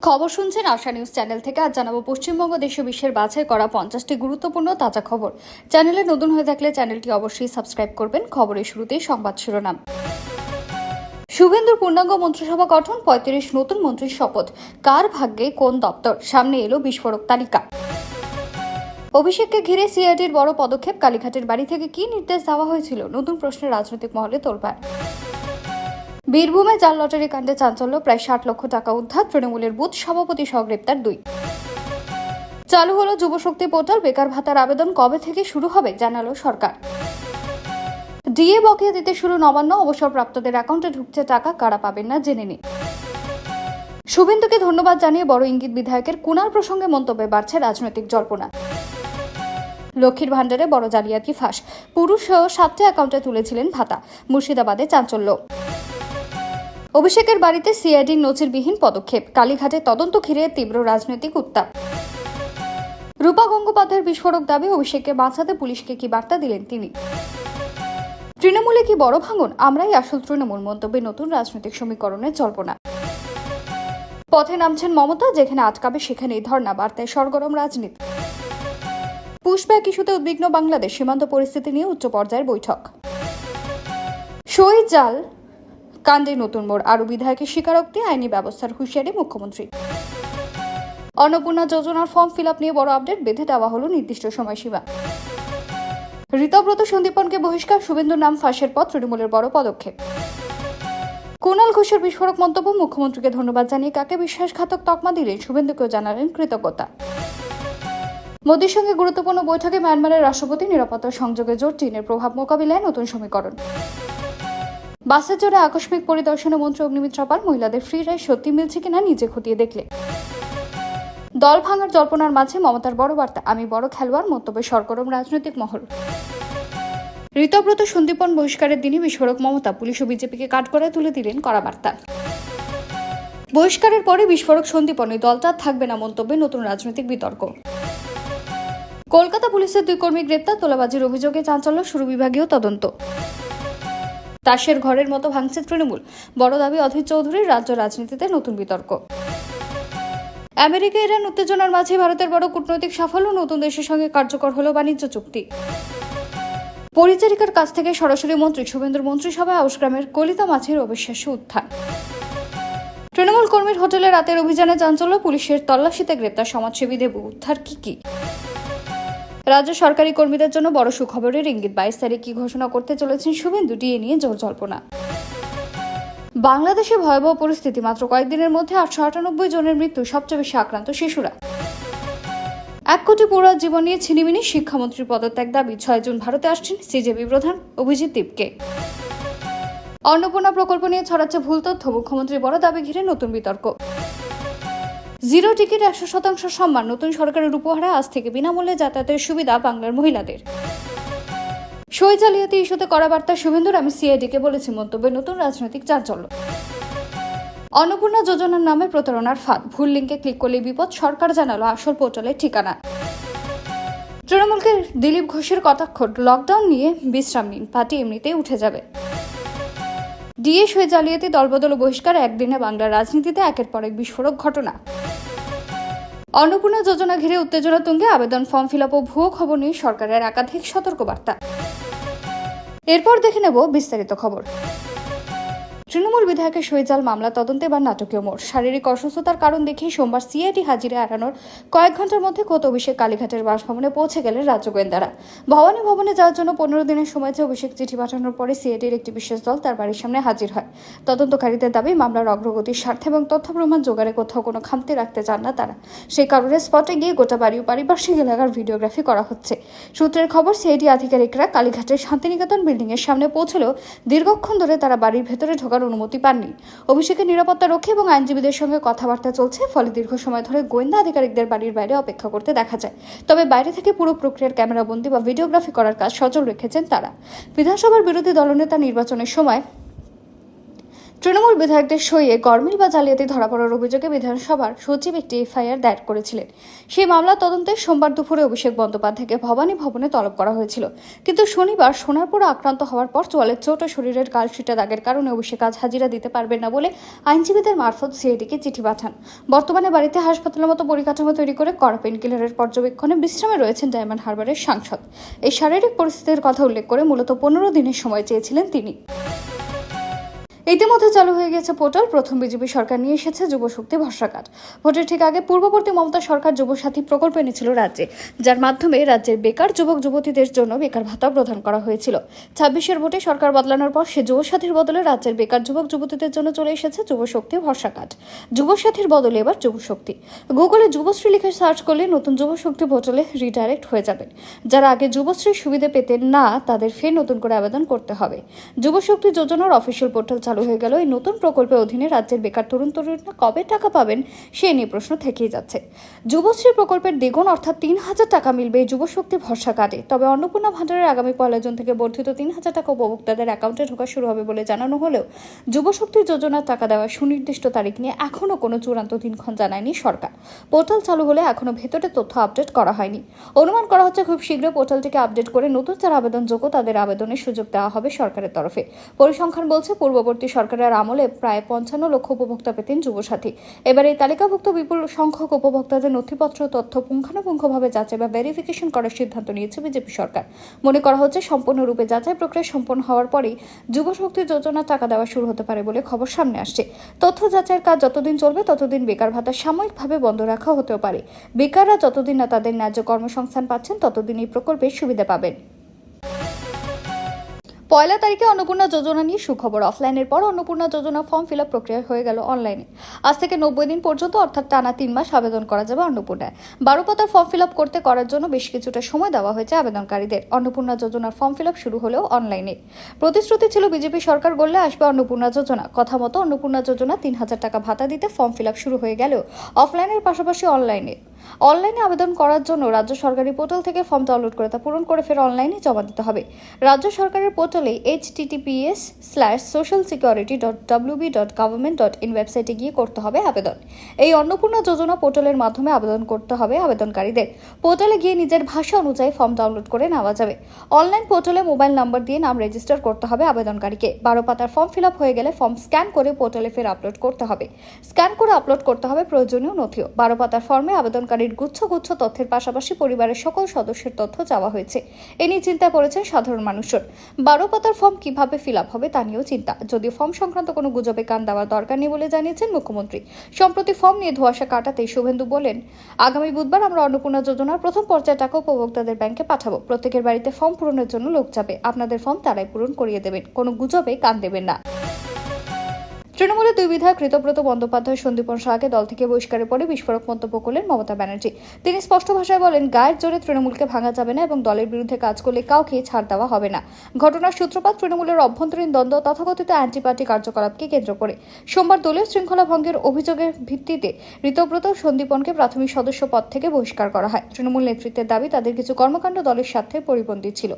খবর শুনছেন আশা news channel থেকে। আজ জানাবো পশ্চিমবঙ্গ দেশ ও বিশ্বের বাছাই করা 50টি গুরুত্বপূর্ণ তাজা খবর। চ্যানেলে নতুন হয়ে থাকলে চ্যানেলটি অবশ্যই সাবস্ক্রাইব করবেন। খবরের শুরুতেই সংবাদ শিরোনাম। শুভেন্দুর পূর্ণাঙ্গ মন্ত্রিসভা গঠন, 35 নতুন মন্ত্রীর শপথ। কার ভাগ্যে কোন দপ্তর? সামনে এলো বিস্ফোরক তালিকা। অভিষেককে ঘিরে সিআইডির বড় পদক্ষেপ। কালীঘাটের বাড়ি থেকে কি নির্দেশ দেওয়া হয়েছিল? নতুন প্রশ্নে রাজনৈতিক মহলে তোলপাড়। বীরভূমে জাল লটারি কাণ্ডে চাঞ্চল্য, প্রায় 60 লক্ষ টাকা উদ্ধার। তৃণমূলের বুথ সভাপতি সহ গ্রেপ্তার 2। চালু হলো যুবশক্তি পোর্টাল, বেকার ভাতার আবেদন কবে থেকে শুরু হবে জানালো সরকার। ডিএ বকেয়া দিতে শুরু নবান্ন, অবসরপ্রাপ্তদের অ্যাকাউন্টে ঢুকছে টাকা, কারা পাবেন না জেনে নিন। শুভেন্দুকে ধন্যবাদ জানিয়ে বড় ইঙ্গিত বিধায়কের। কুণাল প্রসঙ্গে মন্তব্যে বাড়ছে রাজনৈতিক জল্পনা। লক্ষ্মীর ভাণ্ডারে বড় জালিয়াতি ফাঁস, পুরুষ সহ 7টি অ্যাকাউন্টে তুলেছিলেন ভাতা। মুর্শিদাবাদে চাঞ্চল্য। অভিষেকের বাড়িতে সিআইডির নজিরবিহীন পদক্ষেপ। কালীঘাটে তদন্ত ঘিরে তীব্র রাজনৈতিক উত্তাপ। রূপা গঙ্গোপাধ্যায়ের বিস্ফোরক দাবি, অভিষেককে বাঁচাতে পুলিশকে কি বার্তা দিলেন তিনি। তৃণমূলে কি বড় ভাঙন? আমরাই আসল তৃণমূল, মন্তব্যে নতুন রাজনৈতিক সমীকরণের জল্পনা। পথে নামছেন মমতা, যেখানে আটকাবে সেখানেই ধর্ণা, বার্তায় সরগরম রাজনীতি। পুশব্যাক ইস্যুতে উদ্বিগ্ন বাংলাদেশ, সীমান্ত পরিস্থিতি নিয়ে উচ্চ পর্যায়ের বৈঠক। সই জাল কাণ্ডে নতুন মোড়, আরও বিধায়কের স্বীকারোক্তি, আইনি ব্যবস্থার হুঁশিয়ারি মুখ্যমন্ত্রী। অন্নপূর্ণা যোজনার ফর্ম ফিল আপ নিয়ে বড় আপডেট, বেঁধে দেওয়া হলো নির্দিষ্ট সময়সীমা। ঋতব্রত সন্দীপনকে বহিষ্কার, শুভেন্দুর নাম ফাঁসের পর তৃণমূলের বড় পদক্ষেপ। কুণাল ঘোষের বিস্ফোরক মন্তব্য, মুখ্যমন্ত্রীকে ধন্যবাদ জানিয়ে কাকে বিশ্বাসঘাতক তকমা দিলেন, শুভেন্দুকেও জানালেন কৃতজ্ঞতা। মোদীর সঙ্গে গুরুত্বপূর্ণ বৈঠকে মায়ানমারের রাষ্ট্রপতি, নিরাপত্তা সংযোগে জোর, চীনের প্রভাব মোকাবিলায় নতুন সমীকরণ। বাসে চড়ে আকস্মিক পরিদর্শনে মন্ত্রী অগ্নিমিত্রা পাল, মহিলাদের ফ্রি রাইড সত্যি মিলছে কিনা নিজে খতিয়ে দেখলে। দল ভাঙার জল্পনার মাঝে মমতার বড় বার্তা, আমি বড় খেলোয়াড়, মন্তব্যে সরগরম রাজনৈতিক মহল। ঋতব্রত সন্দীপন বহিষ্কারের দিনই বিস্ফোরক মমতা, পুলিশ ও বিজেপিকে কাঠগড়ায় তুলে দিলেন কড়া বার্তা। বহিষ্কারের পরে বিস্ফোরক সন্দীপন, ওই দলটা থাকবে না, মন্তব্যে নতুন রাজনৈতিক বিতর্ক। কলকাতা পুলিশের 2 কর্মী গ্রেপ্তার, তোলাবাজির অভিযোগে চাঞ্চল্য, শুরু বিভাগীয় তদন্ত। তাসের ঘরের মতো ভাঙছে তৃণমূল, বড় দাবি অধীর চৌধুরীর, রাজ্য রাজনীতিতে নতুন বিতর্ক। আমেরিকা ইরান উত্তেজনার মাঝে ভারতের বড় কূটনৈতিক সাফল্য, নতুন দেশের সঙ্গে কার্যকর হলো বাণিজ্য চুক্তি। পরিচারিকার কাছ থেকে সরাসরি মন্ত্রী, শুভেন্দুর মন্ত্রিসভায় আউশগ্রামের কলিতা মাছের অবিশ্বাস্য উত্থান। তৃণমূল কর্মীর হোটেলে রাতের অভিযানে চাঞ্চল্য, পুলিশের তল্লাশিতে গ্রেপ্তার সমাজসেবী দেবু, উদ্ধার কি। রাজ্য সরকারি কর্মীদের জন্য বড় সুখবরের ইঙ্গিত, 22 তারিখ কি ঘোষণা করতে চলেছেন শুভেন্দু, ডিএ নিয়ে জোর জল্পনা। বাংলাদেশে ভয়াবহ পরিস্থিতি, মাত্র কয়েকদিনের মধ্যে 898 জনের মৃত্যু, সবচেয়ে বেশি আক্রান্ত শিশুরা। 1 কোটি পড়ুয়ার জীবন নিয়ে ছিনিমিনি, শিক্ষামন্ত্রীর পদত্যাগ দাবি। 6 জুন ভারতে আসছেন সিজেপি প্রধান অভিজিৎ দীপকে। অন্নপূর্ণা প্রকল্প নিয়ে ছড়াচ্ছে ভুল তথ্য, মুখ্যমন্ত্রীর বড় দাবি ঘিরে নতুন বিতর্ক। জিরো টিকিট 100% সম্মান, নতুন সরকারের উপহারে আজ থেকে বিনামূল্যে যাতায়াতের সুবিধা বাংলার মহিলাদের। সই জালিয়াতি ইস্যুতে কড়া বার্তা শুভেন্দুর, আমি সিআইডিকে বলেছি, মন্তব্যে নতুন রাজনৈতিক চাঞ্চল্য। অন্নপূর্ণা যোজনার নামে প্রতারণার ফাঁদ, ভুল লিঙ্কে ক্লিক করলে বিপদ, সরকার জানালো আসল পোর্টালের ঠিকানা। তৃণমূলকে দিলীপ ঘোষের কটাক্ষ, লকডাউন নিয়ে বিশ্রাম নিন, পার্টি এমনিতেই উঠে যাবে। ডিএ সই জালিয়াতি, দলবদল ও বহিষ্কার, একদিনে বাংলার রাজনীতিতে একের পর এক বিস্ফোরক ঘটনা। অন্নপূর্ণা যোজনা ঘিরে উত্তেজনা তুঙ্গে, আবেদন ফর্ম ফিল আপ ও ভুয়ো খবর নিয়ে সরকারের একাধিক সতর্কবার্তা। এরপর দেখে নেব বিস্তারিত খবর। তৃণমূল বিধায়কের সইজাল মামলা তদন্তে বা নাটকীয় মোড়, শারীরিক অসুস্থতার কারণ দেখিয়ে সোমবার সিআইডি হাজিরা এড়ানোর কয়েক ঘন্টার মধ্যে খোদ অভিষেক কালীঘাটের বাসভবনে পৌঁছে গেলেন রাজ্য গোয়েন্দারা। ভবানী ভবনে যাওয়ার জন্য 15 দিনের সময় চেয়ে অভিষেক চিঠি পাঠানোর পরে সিআইডির একটি বিশেষ দল তার বাড়ির সামনে হাজির হয়। তদন্তকারীদের দাবি, মামলার অগ্রগতির স্বার্থে এবং তথ্য প্রমাণ জোগাড়ে কোথাও কোনো খামতি রাখতে চান না তারা। সেই কারণে স্পটে গিয়ে গোটা বাড়ি ও পারিপার্শ্বিক এলাকার ভিডিওগ্রাফি করা হচ্ছে। সূত্রের খবর, সিআইডি আধিকারিকরা কালীঘাটের শান্তিনিকেতন বিল্ডিংয়ের সামনে পৌঁছলেও দীর্ঘক্ষণ ধরে তারা বাড়ির ভেতরে ঢোকার অনুমতি পাননি। অভিষেকের নিরাপত্তা রক্ষী এবং আইনজীবীদের সঙ্গে কথাবার্তা চলছে, ফলে দীর্ঘ সময় ধরে গোয়েন্দা আধিকারিকদের বাড়ির বাইরে অপেক্ষা করতে দেখা যায়। তবে বাইরে থেকে পুরো প্রক্রিয়ার ক্যামেরাবন্দি বা ভিডিওগ্রাফি করার কাজ সচল রেখেছেন তারা। বিধানসভার বিরোধী দলনেতা নির্বাচনের সময় তৃণমূল বিধায়কদের সইয়ে গরমিল বা জালিয়াতি ধরা পড়ার অভিযোগে বিধানসভার সচিব একটি এফআইআর দায়ের করেছিলেন। সেই মামলা তদন্তে সোমবার দুপুরে অভিষেক বন্দ্যোপাধ্যায়কে ভবানী ভবনে তলব করা হয়েছিল, কিন্তু শনিবার সোনারপুরে আক্রান্ত হওয়ার পর চোয়ালের চোট ও শরীরের কালশিটে দাগের কারণে অভিষেক আজ হাজিরা দিতে পারবেন না বলে আইনজীবীদের মারফত সিআইডিকে চিঠি পাঠান। বর্তমানে বাড়িতে হাসপাতালের মতো পরিকাঠামো তৈরি করে কড়া পেনকিলারের পর্যবেক্ষণে বিশ্রামে রয়েছেন ডায়মন্ড হারবারের সাংসদ। এই শারীরিক পরিস্থিতির কথা উল্লেখ করে মূলত 15 দিনের সময় চেয়েছিলেন তিনি। ইতিমধ্যে চালু হয়ে গেছে পোর্টাল। প্রথম বিজেপি সরকার নিয়ে এসেছে যুবশক্তি ভরসা কার্ড। ভোটের ঠিক আগে পূর্ববর্তী মমতা সরকার যুবসাথী প্রকল্প এনেছিল রাজ্যে, যার মাধ্যমে রাজ্যের বেকার যুবক যুবতীদের জন্য বেকার ভাতা প্রদান করা হয়েছিল। 26-এর ভোটে সরকার বদলানোর পর সে যুবসাথীর বদলে রাজ্যের বেকার যুবক যুবতীদের জন্য চলে এসেছে যুবশক্তি ভরসা কার্ড। যুবসাথীর বদলে এবার যুবশক্তি। গুগলে যুবশ্রী লিখে সার্চ করলে নতুন যুবশক্তি পোর্টালে রিডাইরেক্ট হয়ে যাবেন। যারা আগে যুবশ্রীর সুবিধা পেতেন না, তাদের ফের নতুন করে আবেদন করতে হবে। যুবশক্তি যোজনার অফিসিয়াল পোর্টাল চালু হয়ে গেল। এই নতুন প্রকল্পের অধীনে রাজ্যের বেকার তরুণ তরুণীরা কবে টাকা পাবেন সে নিয়ে প্রশ্ন থেকেই যাচ্ছে। যুবশ্রী প্রকল্পের দ্বিগুণ অর্থাৎ 3000 টাকা মিলবে এই যুবশক্তি ভরসা কার্ডে। তবে অন্নপূর্ণা ভান্ডারের আগামী 1 জুন থেকে বর্ধিত 3000 টাকা উপভোক্তাদের অ্যাকাউন্টে ঢোকা শুরু হবে বলে জানানো হলেও যুবশক্তি যোজনার টাকা দেওয়ার সুনির্দিষ্ট তারিখ নিয়ে এখনও কোনো চূড়ান্ত দিনক্ষণ জানায়নি সরকার। পোর্টাল চালু হলে এখনও ভেতরে তথ্য আপডেট করা হয়নি। অনুমান করা হচ্ছে খুব শীঘ্রই পোর্টালটিকে আপডেট করে নতুন যারা আবেদনযোগ্য তাদের আবেদনের সুযোগ দেওয়া হবে সরকারের তরফে। পরিসংখ্যান বলছে পূর্ববর্তী সরকারের আমলে প্রায় 55 লক্ষ উপভোক্তা পেতেন যুবসাথী। এবার এই তালিকাভুক্ত বিপুল সংখ্যক উপভোক্তাদের নথিপত্র তথ্য পুঙ্খানুপুঙ্খভাবে যাচাই বা ভেরিফিকেশন করার সিদ্ধান্ত নিয়েছে বিজেপি সরকার। মনে করা হচ্ছে সম্পূর্ণরূপে যাচাই প্রক্রিয়া সম্পন্ন হওয়ার পরেই যুবশক্তি যোজনার টাকা দেওয়া শুরু হতে পারে বলে খবর সামনে আসছে। তথ্য যাচাইয়ের কাজ যতদিন চলবে ততদিন বেকার ভাতা সাময়িকভাবে বন্ধ রাখা হতেও পারে। বেকাররা যতদিন না তাদের ন্যায্য কর্মসংস্থান পাচ্ছেন ততদিন এই প্রকল্পের সুবিধা পাবেন। 1 তারিখে অন্নপূর্ণা যোজনা নিয়ে সুখবর। অফলাইনের পর অন্নপূর্ণা যোজনা ফর্ম ফিল আপ প্রক্রিয়া হয়ে গেল অনলাইনে। আজ থেকে 90 দিন পর্যন্ত অর্থাৎ টানা 3 মাস আবেদন করা যাবে অন্নপূর্ণায়। 12 পাতার ফর্ম ফিল আপ করার জন্য বেশ কিছুটা সময় দেওয়া হয়েছে আবেদনকারীদের। অন্নপূর্ণা যোজনার ফর্ম ফিল আপ শুরু হলেও অনলাইনে। প্রতিশ্রুতি ছিল বিজেপি সরকার গড়লে আসবে অন্নপূর্ণা যোজনা। কথা মতো অন্নপূর্ণা যোজনা 3000 টাকা ভাতা দিতে ফর্ম ফিল আপ শুরু হয়ে গেলেও অফলাইনের পাশাপাশি অনলাইনে আবেদন করার জন্য রাজ্য সরকারি পোর্টাল থেকে ফর্ম ডাউনলোড করে তা পূরণ করে ফের অনলাইনে জমা দিতে হবে। রাজ্য সরকারের পোর্টালে https:/socialsecurity.wb.government.in ওয়েবসাইটে গিয়ে করতে হবে আবেদন। এই অন্নপূর্ণা যোজনা পোর্টালের মাধ্যমে আবেদন করতে হবে আবেদনকারীদের। পোর্টালে গিয়ে নিজের ভাষা অনুযায়ী ফর্ম ডাউনলোড করে নেওয়া যাবে। অনলাইন পোর্টালে মোবাইল নাম্বার দিয়ে নাম রেজিস্টার করতে হবে আবেদনকারীকে। 12 পাতার ফর্ম ফিল আপ হয়ে গেলে ফর্ম স্ক্যান করে পোর্টালে ফের আপলোড করতে হবে। স্ক্যান করে আপলোড করতে হবে প্রয়োজনীয় নথিও। 12 পাতার ফর্মে আবেদনকারীর গুচ্ছ তথ্যের পাশাপাশি পরিবারের সকল সদস্যের তথ্য চাওয়া হয়েছে। এ নিয়ে চিন্তায় পড়েছেন সাধারণ মানুষজন। 12 পাতার ফর্ম কিভাবে ফিল আপ হবে তা নিয়েও চিন্তা। যদিও ফর্ম সংক্রান্ত কোনো গুজবে কান দেওয়ার দরকার নেই বলে জানিয়েছেন মুখ্যমন্ত্রী। সম্প্রতি ফর্ম নিয়ে ধোঁয়াশা কাটাতে শুভেন্দু বলেন, আগামী বুধবার আমরা অন্নপূর্ণা যোজনার প্রথম পর্যায়ে টাকা উপভোক্তাদের ব্যাংকে পাঠাবো। প্রত্যেকের বাড়িতে ফর্ম পূরণের জন্য লোক যাবে। আপনাদের ফর্ম তারাই পূরণ করিয়ে দেবেন। কোনো গুজবে কান দেবেন না। তৃণমূলের 2 বিধায়ক ঋতব্রত বন্দ্যোপাধ্যায় সন্দীপন শাহকে দল থেকে বহিষ্কারের পরে বিস্ফোরক মন্তব্য করলেন মমতা ব্যানার্জি। তিনি স্পষ্ট ভাষায় বলেন, গায়ের জোরে তৃণমূলকে ভাঙা যাবে না এবং দলের বিরুদ্ধে কাজ করলে কাউকে ছাড় দেওয়া হবে না। ঘটনার সূত্রপাত তৃণমূলের অভ্যন্তরীণ দ্বন্দ্ব তথাকথিত অ্যান্টি পার্টি কার্যকলাপকে কেন্দ্র করে। সোমবার দলীয় শৃঙ্খলা ভঙ্গের অভিযোগের ভিত্তিতে ঋতব্রত সন্দীপনকে প্রাথমিক সদস্য পদ থেকে বহিষ্কার করা হয়। তৃণমূল নেতৃত্বের দাবি তাদের কিছু কর্মকাণ্ড দলের স্বার্থে পরিপন্থী ছিল।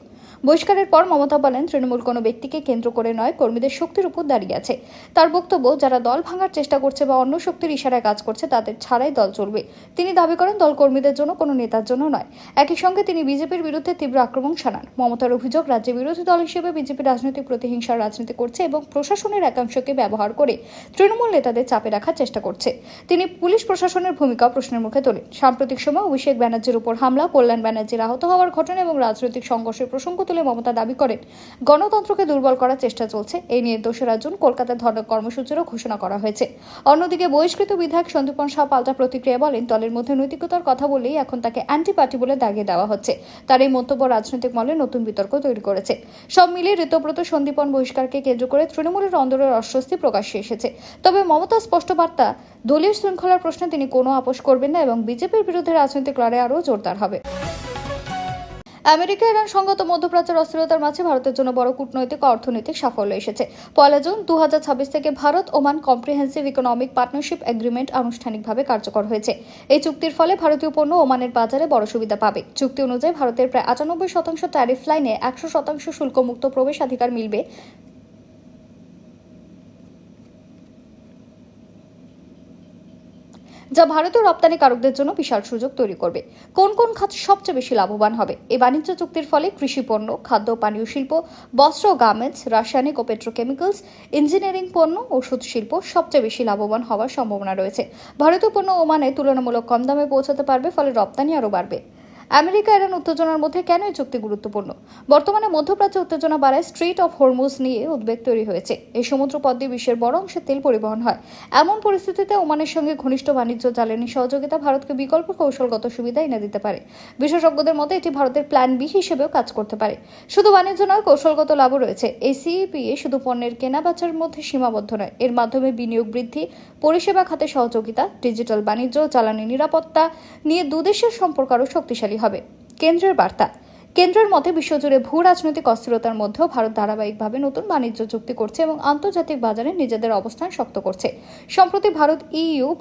বহিষ্কারের পর মমতা বলেন, তৃণমূল কোনো ব্যক্তিকে কেন্দ্র করে নয়, কর্মীদের শক্তির উপর দাঁড়িয়ে আছে। তার বক্তব্য, যারা দল ভাঙার চেষ্টা করছে বা অন্য শক্তির ইশারায় কাজ করছে তাদের ছাড়াই দল চলবে। তিনি দাবি করেন দল কর্মীদের জন্য কোনো নেতার জন্য নয়। একই সঙ্গে তিনি বিজেপির বিরুদ্ধে তীব্র আক্রমণ শানান। মমতার অভিযোগ, রাজ্যে বিরোধী দল হিসেবে বিজেপি রাজনৈতিক প্রতিহিংসার রাজনীতি করছে এবং প্রশাসনের একাংশকে ব্যবহার করে তৃণমূল নেতাদের চাপে রাখার চেষ্টা করছে। তিনি পুলিশ প্রশাসনের ভূমিকা প্রশ্নের মুখে তোলেন। সাম্প্রতিক সময় অভিষেক ব্যানার্জির উপর হামলা, কল্যাণ ব্যানার্জির আহত হওয়ার ঘটনা এবং রাজনৈতিক সংঘর্ষের প্রসঙ্গ তুলে মমতা দাবি করেন, গণতন্ত্রকে দুর্বল করার চেষ্টা চলছে। এই নিয়ে 2রা জুন কলকাতায় ধর্ণা কর্মসূচিরও ঘোষণা করা হয়েছে। অন্যদিকে বহিষ্কৃত বিধায়ক সন্দীপন শাহ পাল্টা প্রতিক্রিয়া বলেন, দলের মধ্যে নৈতিকতার কথা বললেই এখন তাকে অ্যান্টি পার্টি বলে দাগিয়ে দেওয়া হচ্ছে। তার এই মন্তব্য রাজনৈতিক মহলে নতুন বিতর্ক তৈরি করেছে। সব মিলিয়ে ঋতব্রত সন্দীপন বহিষ্কারকে কেন্দ্র করে তৃণমূলের অন্দরের অস্বস্তি প্রকাশ্যে এসেছে। তবে মমতা স্পষ্ট বার্তা, দলীয় শৃঙ্খলার প্রশ্নে তিনি কোনো আপোষ করবেন না এবং বিজেপির বিরুদ্ধে রাজনৈতিক লড়াই আরও জোরদার হবে। আমেরিকা ইরান সংগত মধ্যপ্রাচ্যের অস্থিরতার মাঝে ভারতের জন্য বড় কূটনৈতিক ও অর্থনৈতিক সাফল্য এসেছে। 1 জুন 2026 থেকে Bharat Oman comprehensive economic partnership agreement আনুষ্ঠানিকভাবে কার্যকর হয়েছে। এই চুক্তির ফলে ভারতীয় পণ্য ওমানের বাজারে বড় সুবিধা পাবে। চুক্তি অনুযায়ী ভারতের প্রায় 95% ট্যারিফ লাইনে 100% শুল্কমুক্ত প্রবেশাধিকার মিলবে। যা ভারতীয় রপ্তানিকারকদের জন্য বিশাল সুযোগ তৈরি করবে। কোন কোন খাত সবচেয়ে বেশি লাভবান হবে? এই বাণিজ্য চুক্তির ফলে কৃষি পণ্য, খাদ্য ও পানীয় শিল্প, বস্ত্র ও গার্মেন্টস, রাসায়নিক ও পেট্রোকেমিক্যালস, ইঞ্জিনিয়ারিং পণ্য, ওষুধ শিল্প সবচেয়ে বেশি লাভবান হওয়ার সম্ভাবনা রয়েছে। ভারতীয় পণ্য ওমানে তুলনামূলক কম দামে পৌঁছাতে পারবে, ফলে রপ্তানি আরও বাড়বে। আমেরিকা ইরান উত্তেজনার মধ্যে কেন এই চুক্তি গুরুত্বপূর্ণ? বর্তমানে মধ্যপ্রাচ্যে উত্তেজনা বাড়ায় স্ট্রেইট অফ হরমুজ নিয়ে উদ্বেগ তৈরি হয়েছে। এই সমুদ্রপথ দিয়ে বিশ্বের বড় অংশের তেল পরিবহন হয়। এমন পরিস্থিতিতে ওমানের সঙ্গে ঘনিষ্ঠ বাণিজ্য জ্বালানি সহযোগিতা ভারতকে বিকল্প কৌশলগত সুবিধা এনে দিতে পারে। বিশেষজ্ঞদের মতে এটি ভারতের প্ল্যান বি হিসেবেও কাজ করতে পারে। শুধু বাণিজ্য নয়, কৌশলগত লাভও রয়েছে। এই সিইপিএ শুধু পণ্যের কেনা বেচার মধ্যে সীমাবদ্ধ নয়, এর মাধ্যমে বিনিয়োগ বৃদ্ধি, পরিষেবা খাতে সহযোগিতা, ডিজিটাল বাণিজ্য, জ্বালানি নিরাপত্তা নিয়ে দুদেশের সম্পর্ক আরও শক্তিশালী হবে। কেন্দ্রের বার্তা। কেন্দ্রের মতে বিশ্বজুড়ে ভূ রাজনৈতিক অস্থিরতার মধ্যেও ভারত ধারাবাহিকভাবে নতুন বাণিজ্য চুক্তি করছে এবং আন্তর্জাতিক বাজারে নিজেদের অবস্থান শক্ত করছে। সম্প্রতি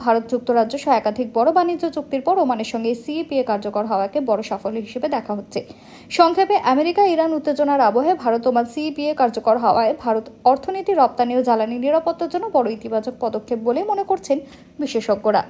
ভারত যুক্তরাজ্য সহ একাধিক বড় বাণিজ্য চুক্তির পর ওমানের সঙ্গে সিইপিএ কার্যকর হওয়াকে বড় সাফল্য হিসেবে দেখা হচ্ছে। সংক্ষেপে, আমেরিকা ইরান উত্তেজনার আবহে ভারত ওমান সিইপিএ কার্যকর হওয়ায় ভারত অর্থনীতি, রপ্তানি ও জ্বালানি নিরাপত্তার জন্য বড় ইতিবাচক পদক্ষেপ বলে মনে করছেন বিশেষজ্ঞরা।